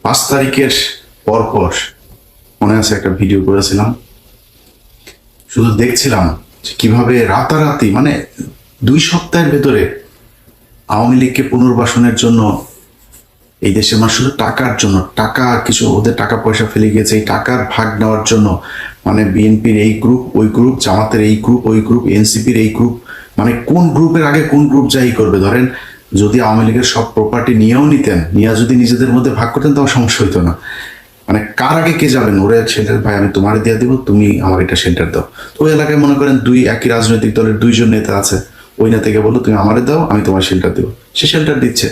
5 তারিখের পরপর মনে আছে একটা ভিডিও করেছিলাম, শুধু দেখছিলাম যে কিভাবে রাতারাতি মানে 2 সপ্তাহের ভেতরে আওয়ামী লীগকে পুনর্বাসনের জন্য এই দেশের মানুষ শুধু টাকার জন্য, টাকা কিছু ওদের টাকা পয়সা ফেলে গিয়েছে, এই টাকার ভাগ নেওয়ার জন্য মানে বিএনপির এই গ্রুপ ওই গ্রুপ, জামাতের এই গ্রুপ ওই গ্রুপ, এনসিপির এই গ্রুপ, মানে কোন গ্রুপের আগে কোন গ্রুপ যাই করবে। ধরেন যদি আওয়ামী লীগের সব প্রপার্টি নিয়েও নিতেন, নিয়ে যদি নিজেদের মধ্যে ভাগ করতেন তাও সমস্যা হইতো না। মানে কার আগে কে যাবেন, ওরে শেল্টার ভাই আমি তোমার দিয়ে দিব, তুমি আমার এটা শেল্টার দাও। তো ওই এলাকায় মনে করেন একই রাজনৈতিক দলের 2জন নেতা আছে, ওই নেতাকে বললো তুমি আমারে দাও আমি তোমার শেল্টার দেবো, সে শেল্টার দিচ্ছে।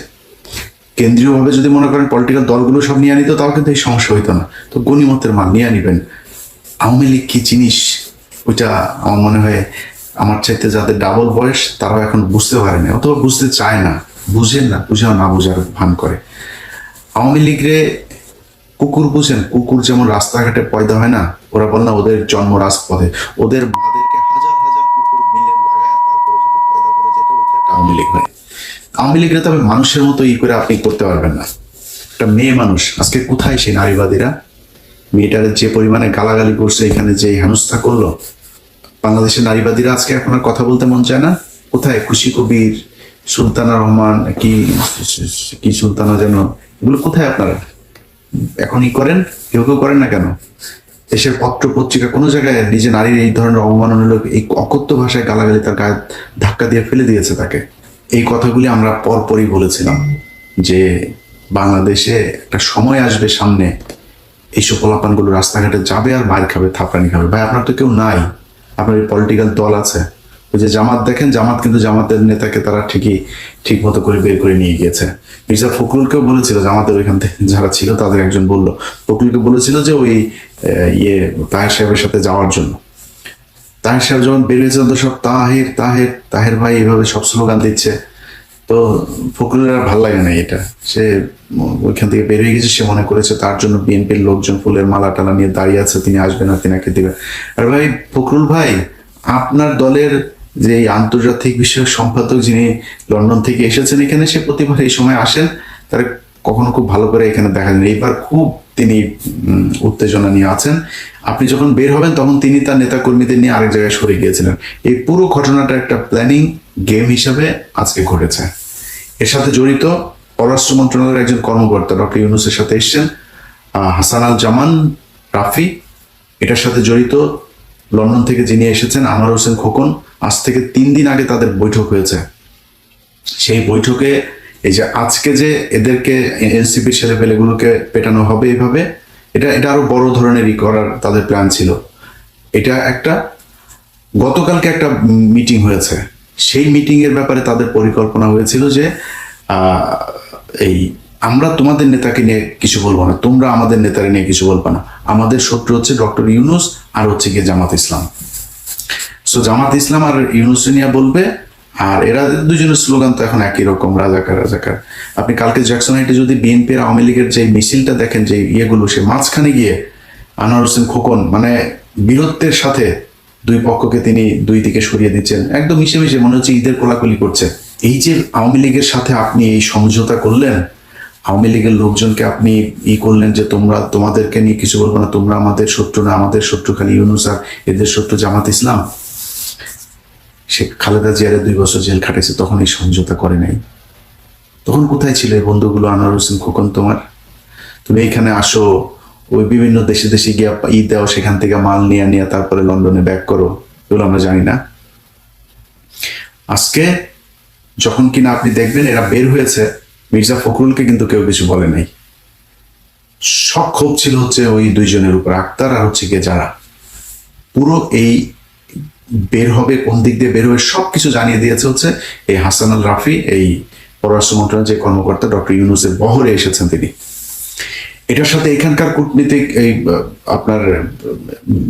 কেন্দ্রীয়ভাবে যদি মনে করেন পলিটিক্যাল দলগুলো সব নিয়ে নিত তাও কিন্তু এই সমস্যা হইতো না। তো গণিমতের মাল নিয়ে নিবেন। আওয়ামী লীগ কি জিনিস ওইটা আমার মনে হয় আমার চাইতে যাদের ডাবল বয়স তারাও এখন বুঝতে পারে না, অথবা বুঝতে চায় না, বুঝেন না, বুঝেও না বুঝার ভান করে। আওয়ামী লীগরে কুকুর বুঝেন, কুকুর যেমন রাস্তাঘাটে পয়দা হয় না, ওরা বল না ওদের জন্ম রাজপথে, ওদের মাদেরকে হাজার হাজার কুকুর মিলে লাগায় তারপরে যদি পয়দা করে যেটা ওইটা একটা আওয়ামী লীগ হয়। আওয়ামী লীগরা তবে মানুষের মতো করে আপনি করতে পারবেন না। একটা মেয়ে মানুষ আজকে কোথায় সেই নারীবাদীরা? মেয়েটার যে পরিমাণে গালাগালি করছে, এখানে যে হেনস্থা করলো, বাংলাদেশের নারীবাদীরা আজকে এখন আর কথা বলতে মন চায় না। কোথায় খুশি কবির, সুলতানা রহমান, কি কি সুলতানা যেন, এগুলো কোথায় আপনারা এখনই করেন? কেউ কেউ করেন না কেন? দেশের পত্র পত্রিকা কোনো জায়গায় নিজে নারীর এই ধরনের অবমাননামূলক এই অকথ্য ভাষায় গালাগালি তার গায়ে ধাক্কা দিয়ে ফেলে দিয়েছে তাকে। এই কথাগুলি আমরা পরপরই বলেছিলাম যে বাংলাদেশে একটা সময় আসবে সামনে, এইসব পোলাপানগুলো রাস্তাঘাটে যাবে আর মার খাবে, থাপড়ানি খাবে। ভাই আপনার তো কেউ নাই, আপনার পলিটিক্যাল দল আছে। ওই যে জামাত দেখেন, জামাত কিন্তু জামাতের নেতাকে তারা ঠিকই ঠিক মতো করে বের করে নিয়ে গিয়েছে। মির্জা ফখরুলকেও বলেছিল, জামাতের ওইখান থেকে যারা ছিল তাদের একজন বললো, ফখরুলকে বলেছিল যে ওই তাহের সাহেবের সাথে যাওয়ার জন্য। তাহের সাহেব যখন বেরিয়েছে তো সব তাহের তাহের তাহের ভাই এইভাবে সব স্লোগান দিচ্ছে। তো ফখরুলের আর ভাল লাগে না এটা, সে ওইখান থেকে বেরিয়ে গেছে। সে মনে করেছে তার জন্য বিএনপির লোকজন ফুলের মালা টালা নিয়ে দাঁড়িয়ে আছে, তিনি আসবেন না, তিনাকে দিবেন। আর ভাই ফখরুল ভাই, আপনার দলের যে আন্তর্জাতিক বিষয়ক সম্পাদক যিনি লন্ডন থেকে এসেছেন এখানে, সে প্রতিবার এই সময় আসেন, তার কখনো খুব ভালো করে এখানে দেখা যায়। এইবার খুব তিনি উত্তেজনা নিয়ে আছেন। আপনি যখন বের হবেন তখন তিনি তার নেতা কর্মীদের নিয়ে আরেক জায়গায় সরে গিয়েছিলেন। এই পুরো ঘটনাটা একটা প্ল্যানিং গেম হিসাবে আজকে ঘটেছে। এর সাথে জড়িত পররাষ্ট্র মন্ত্রণালয়ের একজন কর্মকর্তা ডক্টর ইউনূসের সাথে এসছেন, হাসান আল জামান রাফি। এটার সাথে জড়িত লন্ডন থেকে যিনি এসেছেন আনোয়ার হোসেন খোকন। আজ থেকে 3 দিন আগে তাদের বৈঠক হয়েছে। সেই বৈঠকে এই যে আজকে যে এদেরকে এনসিপির ছেলেপেলেগুলোকে পেটানো হবে এইভাবে, এটা আরো বড় ধরনেরই করার তাদের প্ল্যান ছিল। এটা একটা গতকালকে একটা মিটিং হয়েছে, সেই মিটিং এর ব্যাপারে তাদের পরিকল্পনা হয়েছিল যে এই আমরা তোমাদের নেতাকে নিয়ে কিছু বলবো না, তোমরা আমাদের নেতাকে নিয়ে কিছু বলবো না, আমাদের শত্রু হচ্ছে ডক্টর ইউনূস আর হচ্ছে গিয়ে জামাত ইসলাম। সো জামাত ইসলাম আর ইউনূস নিয়ে বলবে, আর এরা দুজনের স্লোগান তো এখন একই রকম, রাজাকার রাজাকার। আপনি কালকে জ্যাকসন হাইটে যদি বিএনপি আর আওয়ামী লীগের যে মিছিলটা দেখেন, যে ইয়েগুলো, সে মাঝখানে গিয়ে আনোয়ার হোসেন খোকন মানে বীরত্বের সাথে দুই পক্ষকে তিনি দুই দিকে সরিয়ে দিচ্ছেন, একদম মিশে মিশে মনে হচ্ছে ঈদের কোলাকুলি করছে। এই যে আওয়ামী লীগের সাথে আপনি এই সমঝোতা করলেন, আওয়ামী লীগের লোকজনকে আপনি করলেন যে তোমাদেরকে নিয়ে কিছু বলবো না, তোমরা আমাদের শত্রু না, আমাদের শত্রু খালি ইউনূস আর এদের শত্রু জামাত ইসলাম। সে খালেদা জিয়ার 2 বছর জেল খাটেছে, তখন এই সমঝোতা করে নাই। তখন কোথায় ছিল এই বন্ধুগুলো? আনোয়ার হোসেন খোকন, তুমি এখানে আসো, ওই বিভিন্ন দেশে দেশে গিয়ে ঈদ দাও, সেখান থেকে মাল নিয়ে তারপরে লন্ডনে ব্যাক করো, এগুলো আমরা জানি না। আজকে যখন কিনা আপনি দেখবেন এরা বের হয়েছে, মির্জা ফখরুলকে কিন্তু কেউ কিছু বলে নাই। সব ক্ষোভ ছিল হচ্ছে ওই 2 জনের উপর, আক্তার আর হচ্ছে গিয়ে যারা। পুরো এই বের হবে, কোন দিক দিয়ে বের হবে সবকিছু জানিয়ে দিয়েছে হচ্ছে এই হাসান আল রাফি, এই পররাষ্ট্র মন্ত্রণালয়ের যে কর্মকর্তা ডক্টর ইউনূসের বহরে এসেছেন তিনি। এটার সাথে এখানকার কূটনীতিক এই আপনার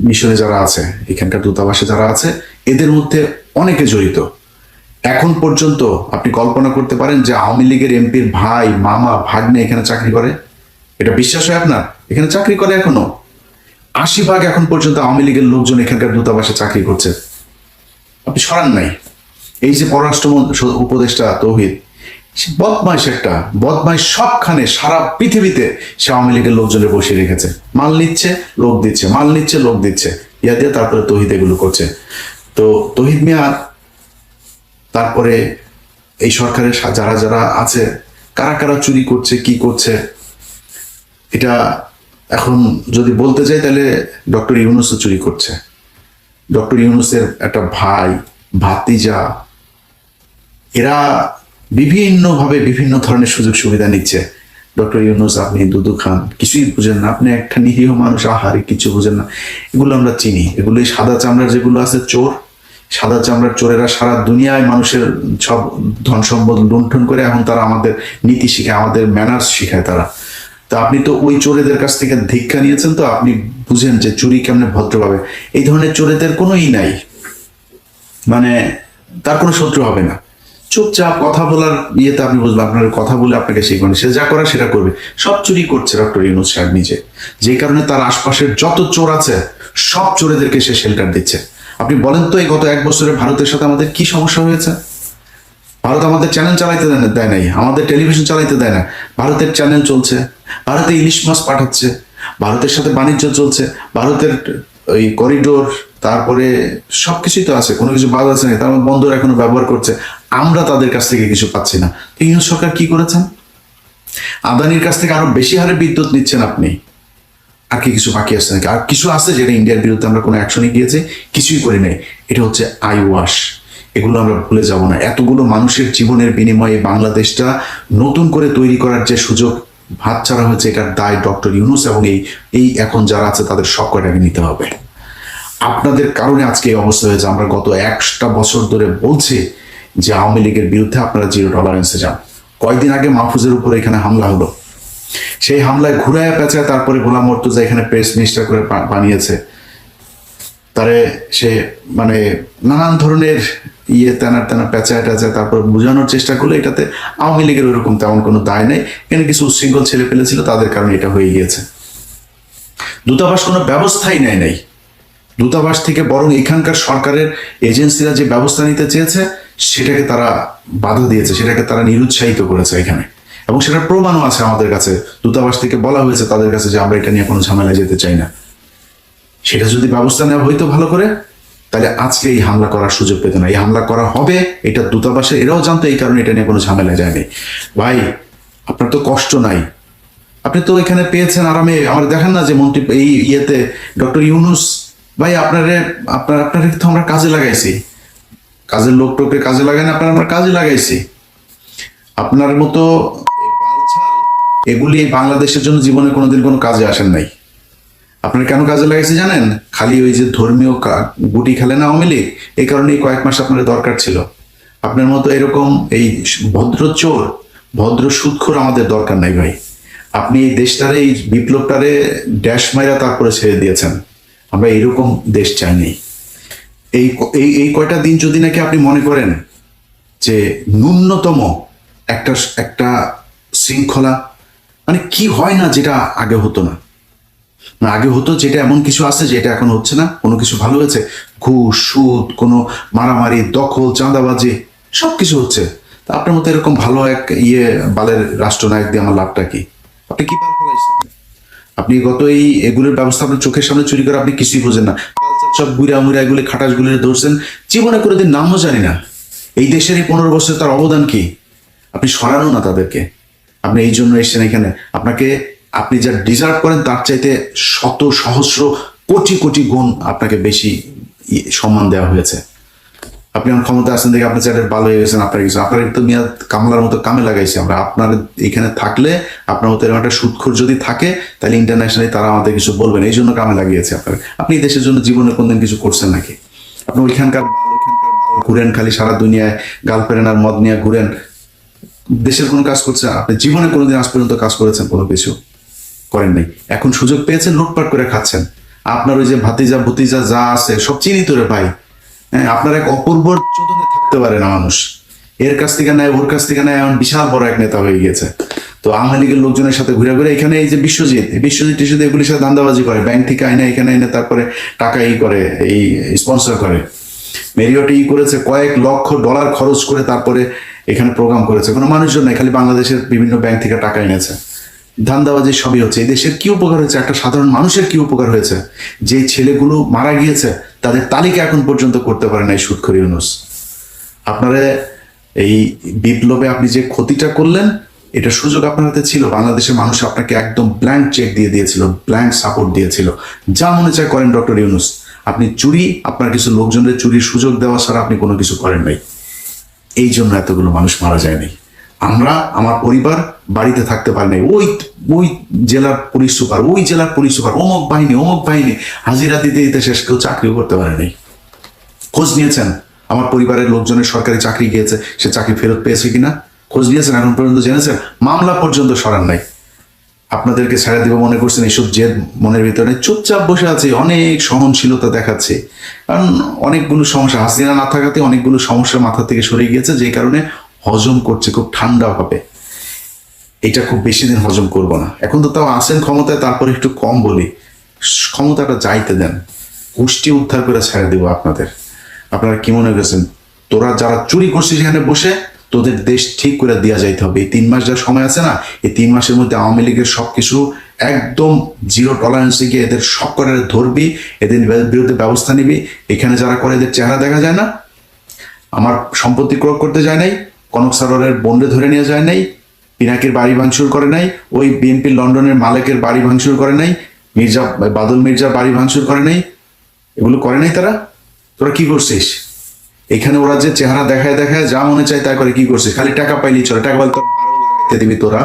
মিশনে যারা আছে, এখানকার দূতাবাসে যারা আছে, এদের মধ্যে অনেকে জড়িত। এখন পর্যন্ত আপনি কল্পনা করতে পারেন যে আওয়ামী লীগের এমপির ভাই, মামা, ভাগ্নে এখানে চাকরি করে? এটা বিশ্বাস হয় আপনার? এখানে চাকরি করে এখনো 80% এখন পর্যন্ত আওয়ামী লীগের লোকজন এখানকার দূতাবাসে চাকরি করছে। আপনি সরান নাই। এই যে পররাষ্ট্র উপদেষ্টা তৌহিদ, সে বদমাইশ একটা বদমাইশ, সবখানে সারা পৃথিবীতে সে আওয়ামী লীগের লোকজনের বসিয়ে রেখেছে। মাল নিচ্ছে, লোক দিচ্ছে, মাল নিচ্ছে, লোক দিচ্ছে, ইয়া দিয়ে তারপরে তৌহিদ এগুলো করছে। তো তৌহিদ মিয়া তারপরে এই সরকারের যারা যারা আছে, কারা কারা চুরি করছে, কি করছে, এটা এখন যদি বলতে যাই তাহলে ডক্টর ইউনূসও চুরি করছে। ডক্টর ইউনূসের একটা ভাই, ভাতিজা, এরা বিভিন্নভাবে বিভিন্ন ধরনের সুযোগ সুবিধা নিচ্ছে। ডক্টর ইউনূস, আপনি দুধু খান, কিছুই বুঝেন না, আপনি একটা নিরীহ মানুষ, আহারে কিছু বুঝেন না। এগুলো আমরা চিনি, এগুলো সাদা চামড়ার যেগুলো আছে চোর, সাদা চামড়ার চোরেরা সারা দুনিয়ায় মানুষের সব ধন সম্পদ লুণ্ঠন করে এখন তারা আমাদের নীতি শিখায়, আমাদের ম্যানার্স শিখায় তারা। তো আপনি তো ওই চোরেদের কাছ থেকে ধিক্ষা নিয়েছেন, তো আপনি বুঝেন যে চুরি কেমনে ভদ্রভাবে। এই ধরনের চোরেদের কোনো নাই, মানে তার কোনো শত্রু হবে না। চুপচাপ কথা বলার ইয়েতে আপনি বুঝবেন, আপনার কথা বলে আপনাকে শিখবেন, সে যা করা সেটা করবে। সব চুরি করছে ডক্টর ইউনূস সাহেব নিজে, যে কারণে তার আশপাশের যত চোর আছে সব চোরেদেরকে সে শেল্টার দিচ্ছে। আপনি বলেন তো এই গত 1 বছরে ভারতের সাথে আমাদের কি সমস্যা হয়েছে? ভারত আমাদের চ্যানেল চালাইতে দেয় নাই, আমাদের টেলিভিশন চালাইতে দেয় না। ভারতের চ্যানেল চলছে, ভারতে ইলিশ মাছ পাঠাচ্ছে, ভারতের সাথে বাণিজ্য চলছে, ভারতের ওই করিডোর, তারপরে সবকিছুই তো আছে, কোনো কিছু বাদ আছে না, তার বন্দর এখনো ব্যবহার করছে। আমরা তাদের কাছ থেকে কিছু পাচ্ছি না। ইউনূস সরকার কি করেছেন? আদানির কাছ থেকে আরো বেশি হারে বিদ্যুৎ নিচ্ছেন আপনি। আর কি কিছু বাকি আছে নাকি? আর কিছু আছে যেটা ইন্ডিয়ার বিরুদ্ধে আমরা কোনো অ্যাকশনে গিয়েছি, কিছুই করি নাই। এটা হচ্ছে আই ওয়াশ। এগুলো আমরা ভুলে যাব না। এতগুলো মানুষের জীবনের বিনিময়ে বাংলাদেশটা নতুন করে তৈরি করার যে সুযোগ হাতছাড়া হয়েছে, এটার দায় ডক্টর ইউনূস এবং এই এখন যারা আছে তাদের সব কয়টাকে নিতে হবে। আপনাদের কারণে আজকে এই অবস্থা হয়েছে। আমরা গত 1টা বছর ধরে বলছি যে আওয়ামী লীগের বিরুদ্ধে আপনারা জিরো টলারেন্সে যান। কয়েকদিন আগে মাহফুজের উপর এখানে হামলা হলো, সেই হামলায় ঘুরায় পেঁচায় তারপরে গোলাম মর্তুজা এখানে প্রেস মিনিস্টার করে বানিয়েছে তারে। সে মানে নানান ধরনের তেনার পেঁচায় টেঁচায় তারপর বোঝানোর চেষ্টা করলো এটাতে আওয়ামী লীগের ওইরকম তেমন কোনো দায় নেই, এখানে কিছু উচ্ছৃঙ্খল ছেলে ফেলেছিল তাদের কারণে এটা হয়ে গিয়েছে। দূতাবাস কোনো ব্যবস্থাই নেয় নাই। দূতাবাস থেকে বরং এখানকার সরকারের এজেন্সিরা যে ব্যবস্থা নিতে চেয়েছে সেটাকে তারা বাধা দিয়েছে, সেটাকে তারা নিরুৎসাহিত করেছে এখানে, এবং সেটার প্রমাণও আছে আমাদের কাছে। দূতাবাস থেকে বলা হয়েছে তাদের কাছে যে আমরা এটা নিয়ে কোনো ঝামেলায় যেতে চাই না। সেটা যদি ব্যবস্থা নেওয়া হইতো ভালো করে, তাহলে আজকে এই হামলা করার সুযোগ পেত না। এই হামলা করা হবে এটা দূতাবাসে, এরাও জানতো, এই কারণে এটা নিয়ে কোনো ঝামেলায় যায়নি। ভাই, আপনার তো কষ্ট নাই, আপনি তো এখানে পেয়েছেন আরামে। আমার দেখেন না যে মন্ত্রী এই ডক্টর ইউনূস ভাই, আপনারে তো আমরা কাজে লাগাইছি, কাজের লোক টোকে কাজে লাগাই না, আমরা কাজে লাগাইছি। আপনার মতো এগুলি বাংলাদেশের জন্য জীবনে কোনোদিন কোনো কাজে আসেন নাই। আপনার কেন কাজে লাগাইছে জানেন? খালি ওই যে ধর্মীয় গুটি খেলে না আওয়ামী লীগ, এই কারণে এই কয়েক মাস আপনার দরকার ছিল। আপনার মতো এরকম এই ভদ্র চোর, ভদ্র সুদখোর আমাদের দরকার নাই ভাই। আপনি এই দেশটারে, এই বিপ্লবটারে ড্যাশ মাইরা তারপরে ছেড়ে দিয়েছেন। আমরা এরকম দেশ চাইনি। এই এই কয়টা দিন যদি নাকি আপনি মনে করেন যে ন্যূনতম একটা একটা শৃঙ্খলা, মানে কি হয় না যেটা আগে হতো না, আগে হতো যেটা এমন কিছু আছে যেটা এখন হচ্ছে না, কোনো কিছু ভালো হয়েছে, ঘুষ, সুদ, কোনো মারামারি, দখল, চাঁদাবাজি, সবকিছু হচ্ছে। তা আপনার মতো এরকম ভালো এক বালের রাষ্ট্রনায়ক দিয়ে আমার লাভটা কি? আপনি কি পার ফেলাইছেন? আপনি গত এগুলোর ব্যবস্থা আপনার চোখের সামনে চুরি করে আপনি কিছুই বোঝেন না। সব গুড়া মুড়া এগুলি খাটাস গুলি ধরছেন, জীবনে কোনোদিন নামও জানি না। এই দেশের এই 15 বছর তার অবদান কি? আপনি সরানো না তাদেরকে। আপনি এই জন্য এসেছেন এখানে। আপনি যা ডিজার্ভ করেন তার চাইতে শত সহস্র কোটি কোটি গুণ আপনাকে বেশি সম্মান দেওয়া হয়েছে। আপনি আমার ক্ষমতা আছেন দেখে আপনার চ্যাটের ভালো হয়ে গেছেন, আপনার কিছু আপনার তো মিয়া কামলার মতো কামে লাগাইছি আমরা। আপনার এখানে থাকলে, আপনার মতো এরকম একটা সুদখোর যদি থাকে, তাহলে ইন্টারন্যাশনালি তারা আমাদের কিছু বলবেন, এই জন্য কামে লাগিয়েছে আপনার। আপনি দেশের জন্য জীবনে কোনদিন কিছু করছেন নাকি? আপনি ওইখানকার ঘুরেন, খালি সারা দুনিয়ায় গার্লফ্রেন্ড আর মদ নিয়ে ঘুরেন, দেশের কোনো কাজ করছে? আপনি জীবনে কোনোদিন আজ পর্যন্ত কাজ করেছেন? কোনো কিছু করেন নাই। এখন সুযোগ পেয়েছেন, লুটপাট করে খাচ্ছেন। আপনার ওই যে ভতিজা যা আছে সব চিনিত রে ভাই। হ্যাঁ, আপনার এক অপূর্ব চোদনে থাকতে পারে না মানুষ, এর কাছ থেকে নেয়, ওর কাছ থেকে নেয়, এমন বিশাল বড় এক নেতা হয়ে গিয়েছে। তো আওয়ামী লীগের লোকজনের সাথে ঘুরে ঘুরে এখানে এই যে বিশ্বজিৎ টিশ্বজিৎ এগুলির সাথে দান্দাবাজি করে, ব্যাংক থেকে আইনে এখানে এনে তারপরে টাকা করে, এই স্পন্সর করে। মেরিয়ট করেছে, কয়েক লক্ষ ডলার খরচ করে তারপরে এখানে প্রোগ্রাম করেছে, কোনো মানুষজন নাই, খালি বাংলাদেশের বিভিন্ন ব্যাংক থেকে টাকা এনেছে, ধান্দাবাজি সবই হচ্ছে। এই দেশের কি উপকার হয়েছে? একটা সাধারণ মানুষের কি উপকার হয়েছে? যে ছেলেগুলো মারা গিয়েছে তাদের তালিকা এখন পর্যন্ত করতে পারে নাই সুদখোর ইউনূস। আপনারা এই বিপ্লবে আপনি যে ক্ষতিটা করলেন, এটা সুযোগ আপনার হাতে ছিল। বাংলাদেশের মানুষ আপনাকে একদম ব্ল্যাঙ্ক চেক দিয়ে দিয়েছিল, ব্ল্যাঙ্ক সাপোর্ট দিয়েছিল, যা মনে চায় করেন ডক্টর ইউনূস। আপনি চুরি, আপনার কিছু লোকজনের চুরির সুযোগ দেওয়া ছাড়া আপনি কোনো কিছু করেন নাই। এই জন্য এতগুলো মানুষ মারা যায়নি। আমরা, আমার পরিবার বাড়িতে থাকতে পারি নাই। ওই ওই জেলার পুলিশ সুপার, ওই জেলার পুলিশ সুপার, অমুক বাহিনী হাজিরা দিতে দিতে শেষ, কেউ চাকরিও করতে পারে নাই। খোঁজ নিয়েছেন আমার পরিবারের লোকজনের সরকারি চাকরি গিয়েছে, সে চাকরি ফেরত পেয়েছে কিনা খোঁজ নিয়েছেন? এখন পর্যন্ত জেনেছেন? মামলা পর্যন্ত সরান নাই। আপনাদেরকে ছেড়ে দিব মনে করছেন, এইসব জেদ মনের ভিতরে, চুপচাপ বসে আছে, অনেক সহনশীলতা দেখাচ্ছে। কারণ অনেকগুলো সমস্যা, হাসিনা না থাকাতে অনেকগুলো সমস্যা মাথা থেকে সরে গিয়েছে, যে কারণে হজম করছে খুব ঠান্ডা ভাবে। এটা খুব বেশি দিন হজম করবো না। এখন তো তাও আসেন ক্ষমতায়, তারপরে একটু কম বলি, ক্ষমতাটা যাইতে দেন, গোষ্ঠী উদ্ধার করে ছেড়ে দিব আপনাদের। আপনারা কি মনে করছেন তোরা যারা চুরি করছিস সেখানে বসে, তোদের দেশ ঠিক করে দেওয়া যাইতে হবে? এই 3 মাস যা সময় আছে না, এই 3 মাসের মধ্যে আওয়ামী লীগের সবকিছু একদম জিরো টলারেন্সে গিয়ে এদের সব করে ধরবি, এদের বিরুদ্ধে ব্যবস্থা নিবি। এখানে যারা করে এদের চেহারা দেখা যায় না। আমার সম্পত্তি ক্রয় করতে যায় নাই, কনক সারোয়ারের বন্ডে ধরে নিয়ে যায় নাই, পিনাকির বাড়ি ভাঙচুর করে নাই, ওই বিএনপি লন্ডনের মালেকের বাড়ি ভাঙচুর করে নাই, বাদল মির্জার বাড়ি ভাঙচুর করে নাই, এগুলো করে নাই তারা। তোরা কি করছিস এখানে? ওরা যে চেহারা দেখায় দেখায় যা মনে চায় তাই করে। কি করছিস? খালি টাকা পাইলি চলে, টাকা বলতে লাগাইতে দিবি তোরা,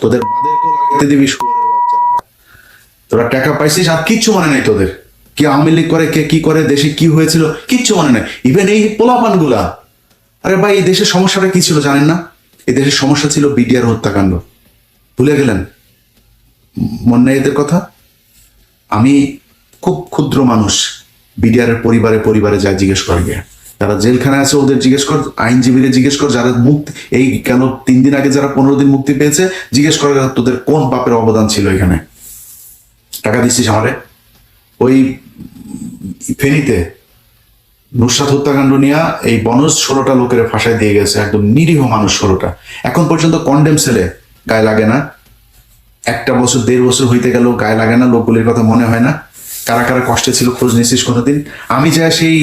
তোদের মাদেরকেও লাগাইতে দিবি। তোরা টাকা পাইছিস আর কিচ্ছু মনে নাই তোদের। কি আওয়ামী লীগ করে, কে কি করে, দেশে কি হয়েছিল কিচ্ছু মনে নাই। ইভেন এই পোলাপান গুলা, আরে ভাই এই দেশের সমস্যাটা কি ছিল জানেন না? এই দেশের সমস্যা ছিল বিডিআর হত্যাকাণ্ড। ভুলে গেলেন? মনে নেই এদের কথা? আমি খুব ক্ষুদ্র মানুষ, বিডিআর এর পরিবারে পরিবারে যা জিজ্ঞেস করে গিয়ে, যারা জেলখানায় আছে ওদের জিজ্ঞেস কর, আইনজীবীদের জিজ্ঞেস কর, যারা মুক্তি এই কেন 3 দিন আগে যারা 15 দিন মুক্তি পেয়েছে, জিজ্ঞেস করে তোদের কোন বাপের অবদান ছিল এখানে। টাকা দিচ্ছিস আমারে? ওই ফেনীতে নুসরাত হত্যাকাণ্ড নিয়ে এই বনজ 16টা লোকের ফাঁসায় দিয়ে গেছে, একদম নিরীহ মানুষ 16টা। এখন পর্যন্ত কন্ডেম সেলে গায়ে লাগে না। 1 বছর 1.5 বছর হইতে গেল গায়ে লাগে না, লোকগুলির কথা মনে হয় না? কারা কারা কষ্টে ছিল খোঁজ নিছিস কোনোদিন? আমি যা সেই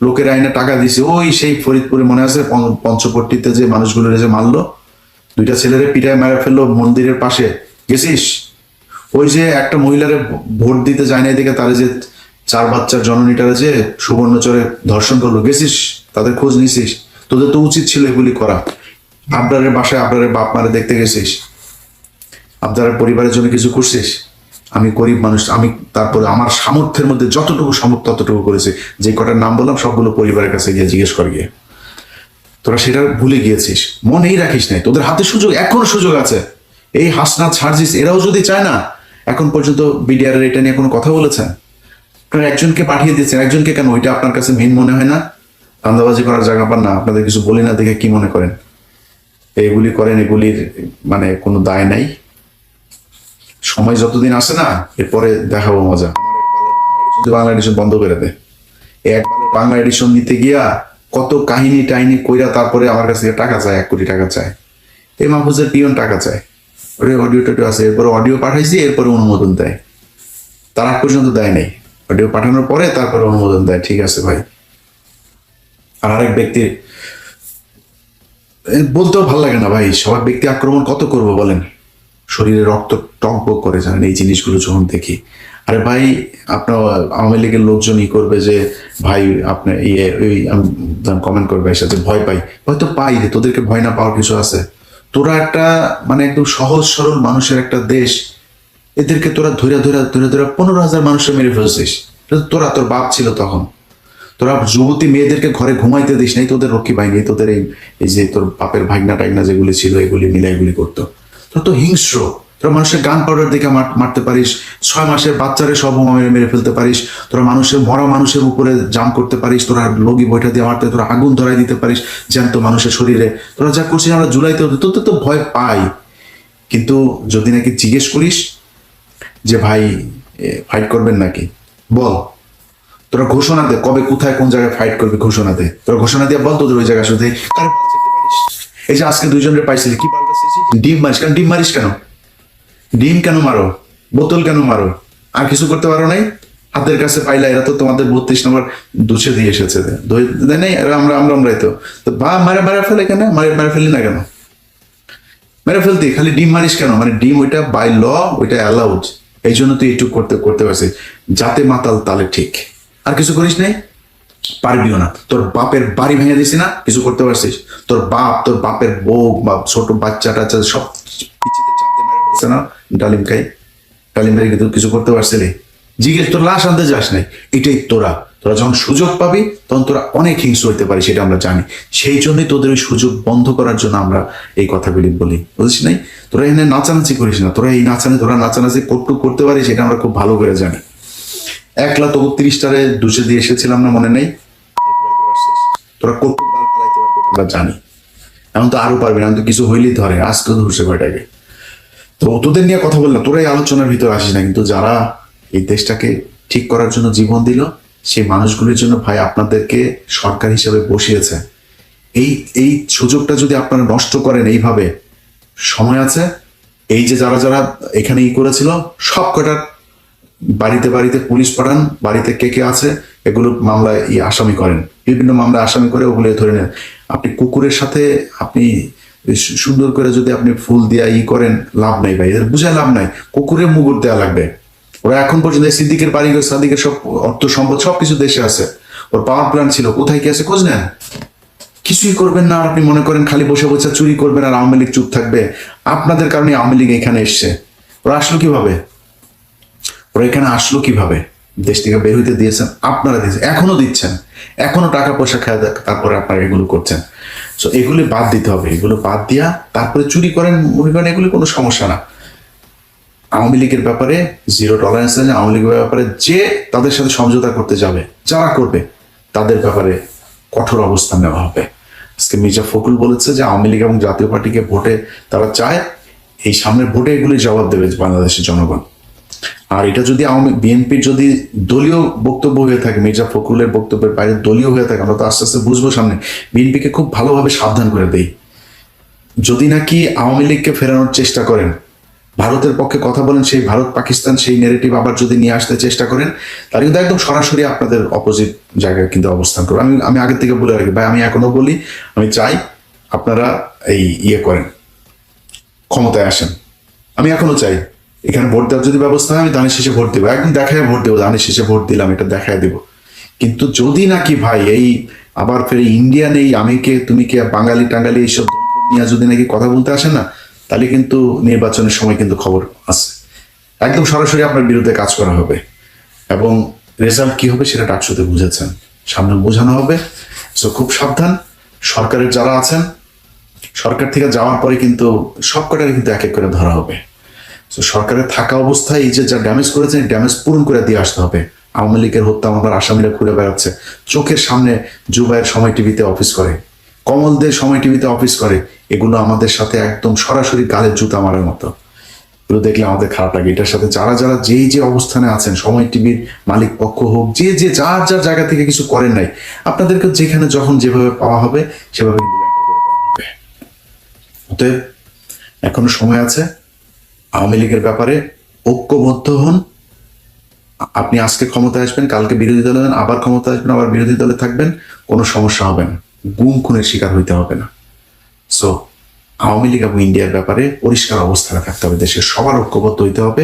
লোকের আইনে টাকা দিছি, ওই সেই ফরিদপুরে মনে আছে পঞ্চপট্টিতে যে মানুষগুলো যে মারলো, 2টা ছেলেরে পিটায় মেরে ফেললো মন্দিরের পাশে, গেছিস? ওই যে একটা মহিলারে ভোট দিতে যায় না এদিকে, তারা যে 4 বাচ্চার জননীটারে যে সুবর্ণচরে ধর্ষণ করলো, গেছিস? তাদের খোঁজ নিছিস? তোদের তো উচিত ছিল এগুলি করা। আবরারের বাসায় আবরারের বাপ মারে দেখতে গেছিস? আবরারের পরিবারের জন্য কিছু করছিস? আমি গরিব মানুষ, আমি তারপরে আমার সামর্থ্যের মধ্যে যতটুকু সামর্থ্য ততটুকু করেছি। যে কটার নাম বললাম সবগুলো পরিবারের কাছে গিয়ে জিজ্ঞেস কর গিয়ে। তোরা সেটা ভুলে গিয়েছিস, মনেই রাখিস নাই। তোদের হাতে সুযোগ, এখনো সুযোগ আছে। এই হাসনাত সার্জিস এরাও যদি চায় না, এখন পর্যন্ত বিডিআর এর এটা নিয়ে কোনো কথা বলেছেন? আপনারা একজনকে পাঠিয়ে দিয়েছেন, একজনকে কেন? ওইটা আপনার কাছে মেন মনে হয় না? ধান্দাবাজি করার জায়গা পান না? আপনাদের কিছু বলি না দেখে কি মনে করেন? এগুলি করেন, এগুলির মানে কোনো দায় নাই। সময় যতদিন আসে না, এরপরে দেখাবো মজা। যদি বাংলা এডিশন বন্ধ করে দেয়, একবার বাংলা এডিশন নিতে গিয়া কত কাহিনী টাহিনী কইরা তারপরে আমার কাছ থেকে টাকা চায়, 1 কোটি টাকা চায়। এই মাহফুজের পিয়ন টাকা চায়, ওরে অডিও টডিও আছে, এরপরে অডিও পাঠাইছি, এরপরে অনুমোদন দেয়। তার আগ পর্যন্ত দেয় নাই, অডিও পাঠানোর পরে তারপরে অনুমোদন দেয়। ঠিক আছে ভাই। আর আরেক ব্যক্তি বলতেও ভালো লাগে না ভাই, সবার ব্যক্তি আক্রমণ কত করবো বলেন? শরীরে রক্ত টকবক করে জানেন এই জিনিসগুলো যখন দেখি। আরে ভাই, আপনার আওয়ামী লীগের লোকজনই করবে যে ভাই আপনার কমেন্ট করবে এর সাথে ভয় পাই। হয়তো পাই রে, তোদেরকে ভয় না পাওয়ার কিছু আছে? তোরা একটা মানে একদম সহজ সরল মানুষের একটা দেশ, এদেরকে তোরা ধরে 15,000 মানুষের মেরে ফেলছিস। তোরা, তোর বাপ ছিল তখন, তোরা যুবতী মেয়েদেরকে ঘরে ঘুমাইতে দিস নাই, তোদের রক্ষী বাহিনী, তোদের এই যে তোর বাপের ভাগনা টাইগনা যেগুলি ছিল এগুলি মিলে এগুলি করতো। তোরা তো হিংস্র। তোরা মানুষের গান পাউডার দেখে মারতে পারিস, 6 মাসের বাচ্চারে সব মেরে ফেলতে পারিস, তোরা মানুষের মরা মানুষের উপরে জাম করতে পারিস, তোরা লগি বৈঠা দিয়ে মারতে, তোরা আগুন ধরাই দিতে পারিস জ্যান্ত মানুষের শরীরে। তোরা যা করছিস আমরা জুলাইতে হতো, তোদের তো ভয় পাই। কিন্তু যদি নাকি জিজ্ঞেস করিস যে ভাই ফাইট করবেন নাকি, বল, তোরা ঘোষণা দে, কবে কোথায় কোন জায়গায় ফাইট করবি ঘোষণা দে। তোরা ঘোষণা দিয়ে বল তোদের ওই জায়গায় শুধু এই যে আজকে দুইজনের পাইছিলি কি পাল্টাছিস? ডিম মারিস কেন? ডিম মারিস কেন? ডিম কেন মারো? বোতল কেন মারো? আর কিছু করতে পারো নাই? হাতের কাছে পাইলা, এরা তো তোমাদের 32 নম্বর দুষে দিয়ে এসেছে, নেই আমরাই তো বা মারা মারা ফেলে কেন? মারা ফেলি না কেন? মেরে ফেলতি, খালি ডিম মারিস কেন? মানে ডিম ওইটা বাই ল, ওইটা অ্যালাউড, এই জন্য তুই একটু করতে পারছিস, যাতে মাতাল তালে ঠিক। আর কিছু করিস নাই, পারবিও না। তোর বাপের বাড়ি ভেঙে দিস না, কিছু করতে পারছিস? তোর বাপের বউ বা ছোট বাচ্চা টাচ্চা সব পিছিয়ে চাপতে মেরে ফেলছে না, ডালিম মেরে কিন্তু কিছু করতে পারছিলি? জিজ্ঞেস, তোর লাশ আনতে যাস নাই। এটাই তোরা যখন সুযোগ পাবি তখন তোরা অনেক হিংস্র হইতে পারি, সেটা আমরা জানি। সেই জন্যই তোদের ওই সুযোগ বন্ধ করার জন্য আমরা এই কথাগুলি বলি, বুঝছিস নাই? তোরা এখানে নাচানাচি করিস না, তোরা নাচানাচি করতে পারিস, সেটা আমরা খুব ভালো করে জানি। 1,32,টারে দুষে দিয়ে এসেছিলাম না, মনে নেই? তোরা কৌতুক বাল ফেলাইতে পারবি আমরা জানি। এখন তো আরো পারবি না, তো কিছু হইলেই ধরে, আজ তো ধরছে কয়টাকে। তো তোদের নিয়ে কথা বললাম, তোরা এই আলোচনার ভিতরে আসিস না, কিন্তু যারা এই দেশটাকে ঠিক করার জন্য জীবন দিল, সেই মানুষগুলির জন্য ভাই আপনাদেরকে সরকার হিসেবে বসিয়েছে। এই সুযোগটা যদি আপনারা নষ্ট করেন এইভাবে, সময় আছে। এই যে যারা এখানে করেছিল, সব কটার বাড়িতে পুলিশ পাঠান, বাড়িতে কে আছে এগুলো মামলায় আসামি করেন, বিভিন্ন মামলা আসামি করে ওগুলো ধরে নেন। আপনি কুকুরের সাথে আপনি সুন্দর করে যদি আপনি ফুল দিয়া করেন, লাভ নাই ভাই, এদের বুঝায় লাভ নাই। কুকুরের মুগুর দেওয়া লাগবে। ওরা এখন পর্যন্ত সিদ্দিকের বাড়ি, সাদিকের সব অর্থ সম্পদ সবকিছু দেশে আছে, ওর পাওয়ার প্ল্যান ছিল, কোথায় কি আছে খোঁজ নেন। কিছুই করবেন না, আপনি মনে করেন খালি বসে চুরি করবেন আর আওয়ামী লীগ চুপ থাকবে। আপনাদের কারণে আওয়ামী লীগ এখানে এসছে। ওরা এখানে আসলো কিভাবে? দেশ থেকে বের হইতে দিয়েছেন আপনারা, দিয়েছেন, এখনো দিচ্ছেন, এখনো টাকা পয়সা খায়, তারপরে আপনারা এগুলো করছেন। সো এগুলি বাদ দিতে হবে, এগুলো বাদ দিয়া তারপরে চুরি করেন, মনে করেন, এগুলি কোনো সমস্যা না। আওয়ামী লীগের ব্যাপারে জিরো টলারেন্স আছে। আওয়ামী লীগের ব্যাপারে যে তাদের সাথে সমঝোতা করতে যাবে, যারা করবে, তাদের ব্যাপারে কঠোর অবস্থান নেওয়া হবে। আজকে মির্জা ফখরুল বলেছে যে আওয়ামী লীগ এবং জাতীয় পার্টিকে ভোটে তারা চায়, এই সামনের ভোটে এগুলি জবাব দেবে বাংলাদেশের জনগণ। আর এটা যদি বিএনপির যদি দলীয় বক্তব্য হয়ে থাকে, মির্জা ফখরুলের বক্তব্যের বাইরে দলীয় হয়ে থাকে, আমরা তো আস্তে আস্তে বুঝবো সামনে। বিএনপিকে খুব ভালোভাবে সাবধান করে দেই, যদি নাকি আওয়ামী লীগকে ফেরানোর চেষ্টা করেন, ভারতের পক্ষে কথা বলেন, সেই ভারত পাকিস্তান সেই নেগেটিভ আবার যদি নিয়ে আসতে চেষ্টা করেন, তাহলে কিন্তু একদম সরাসরি আপনাদের অপোজিট জায়গায় কিন্তু অবস্থান করবো। আমি আগের থেকে বলে রাখি ভাই, আমি এখনো বলি, আমি চাই আপনারা এই করেন, ক্ষমতায় আসেন। আমি এখনো চাই এখানে ভোট দেওয়ার যদি ব্যবস্থা হয়, আমি ধানের শেষে ভোট দেবো, একদম দেখায় ভোট দেবো, ধানের শেষে ভোট দিলাম, এটা দেখায় দেবো। কিন্তু যদি নাকি ভাই আবার ফের ইন্ডিয়ান আমি কে তুমি কে বাঙালি টাঙ্গালি এইসব নিয়ে যদি নাকি কথা বলতে আসেন না, তাহলে কিন্তু নির্বাচনের সময় কিন্তু খবর আছে, একদম সরাসরি আপনার বিরুদ্ধে কাজ করা হবে, এবং রেজাল্ট কি হবে সেটা ডাকসুতে বুঝেছেন, সামনে বোঝানো হবে। সো খুব সাবধান। সরকারের যারা আছেন, সরকার থেকে যাওয়ার পরে কিন্তু সব কটাকে কিন্তু এক এক করে ধরা হবে। তো সরকারের থাকা অবস্থায় এই যে যা ড্যামেজ করেছেন, ড্যামেজ পূরণ করে দিয়ে আসতে হবে। আওয়ামী লীগের হত্যা মামলার আসামিরা ঘুরে বেড়াচ্ছে, চোখের সামনে জুবাইয়ের সময় টিভিতে অফিস করে, কমলদের সময় টিভিতে অফিস করে, এগুলো আমাদের সাথে একদম সরাসরি গালের জুতা মারার মতো। এগুলো দেখলে আমাদের খারাপ লাগে। এটার সাথে যারা যে অবস্থানে আছেন, সময় টিভির মালিক পক্ষ হোক, যে যার জায়গা থেকে কিছু করেন নাই, আপনাদেরকে যেখানে যখন যেভাবে পাওয়া হবে সেভাবে অতএব এখনো সময় আছে। আওয়ামী লীগের ব্যাপারে ঐক্যবদ্ধ হন। আপনি আজকে ক্ষমতায় আসবেন, কালকে বিরোধী দলে হবেন, আবার ক্ষমতা আসবেন, আবার বিরোধী দলে থাকবেন, কোনো সমস্যা হবে না, গুম খুনের শিকার হইতে হবে না। সো আওয়ামী লীগ এবং ইন্ডিয়ার ব্যাপারে পরিষ্কার অবস্থানে থাকতে হবে, দেশের সবার ঐক্যবদ্ধ হইতে হবে।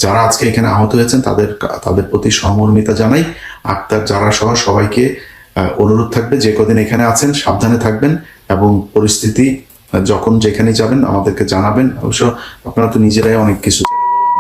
যারা আজকে এখানে আহত হয়েছেন তাদের প্রতি সহমর্মিতা জানাই। আক্তার যারা সহ সবাইকে অনুরোধ থাকবে, যে কদিন এখানে আছেন সাবধানে থাকবেন, এবং পরিস্থিতি যখন যেখানে যাবেন আমাদেরকে জানাবেন। অবশ্য আপনারা তো নিজেরাই অনেক কিছু